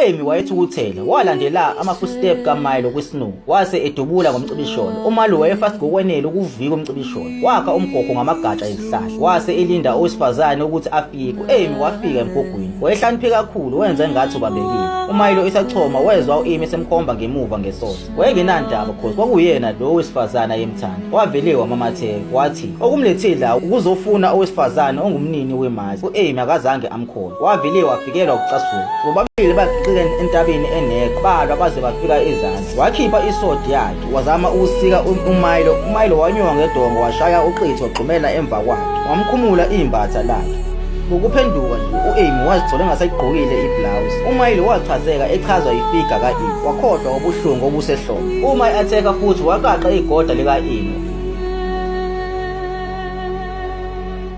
U-Amy wayethukuthele, walandela ama-footstep kaMilo kwisinu, wase edubula ngomcibisholo. uMilo wayefast ngokwenele ukuvika umcibisholo, wakha umgogo ngamagatsha ezihlahla, wase elinda owesifazane ukuthi afike. U-Amy wafika emgogwini, wayehlakaniphe kakhulu, wenza engathi ubambekile. uMilo esachoma wezwa u-Amy semkhomba ngemuva ngesotha. Wayengenandaba cause kwakuyena lo owesifazane ayemthanda. Wavele wamamatheka wathi okumlethile la ukuzofuna owesifazane ongumnini wemazi. U-Amy akazange amkholwe, wavele wafikelwa ukucasula. Bobabili bagcike entabeni enekho, balwa baze bafika ezansi. Wakhipha isodi yakhe wazama ukusika uMilo. uMilo wanyuka ngedongo, washaya uqithi wagxumela emva kwakhe, wamkhumula imbatha lakhe. Ngokuphenduka nje u-Amy wazithola engasayigqokile iblouse. uMilo wachazeka echazwa ifiga ka-Amy, wakhohlwa ubuhlungu obusehlombe. Uma e-atheka futhi waqaqa igoda lika-Amy.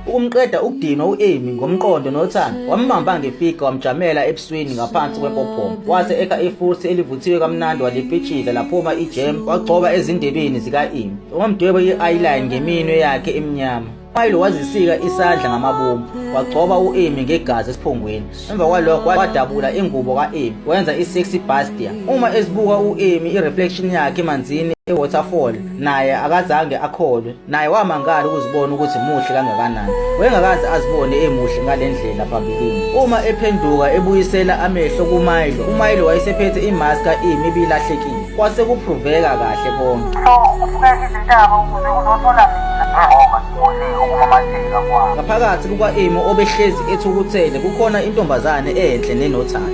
Ukumqeda ukudinwa u-Amy ngomqondo nothando, wambamba ngefiga wamjamela ebusweni ngaphansi kwempophomo. Wase ekha ifuthi elivuthiwe kamnandi walipitshisa laphuma ijem, wagcoba ezindebeni zika-Amy, wamdweba i-eyeline ngeminwe yakhe emnyama. uMilo wazisika isandla ngamabomu, wagcoba u-Amy ngegazi esiphongweni. Emva kwalokho wadabula ingubo ka-Amy, wenza i-sexy bastia. Uma ezibuka u-Amy i-reflection yakhe emanzini e-waterfall, naye akazange akholwe. Naye wamangala ukuzibona ukuthi muhle kangakanani, wayengakaze azibone emuhle ngalendlela phambilini. Uma ephenduka ebuyisela amehlo kuMilo, uMilo wayesephethe imask ka-Amy ebilahlekile. Kwase kupruveka kahle konke. Ufike izintaba ukuze uzothola Ngaphakathi kuka-Amy obehlezi ethukuthele kukhona intombazane enhle nenothando.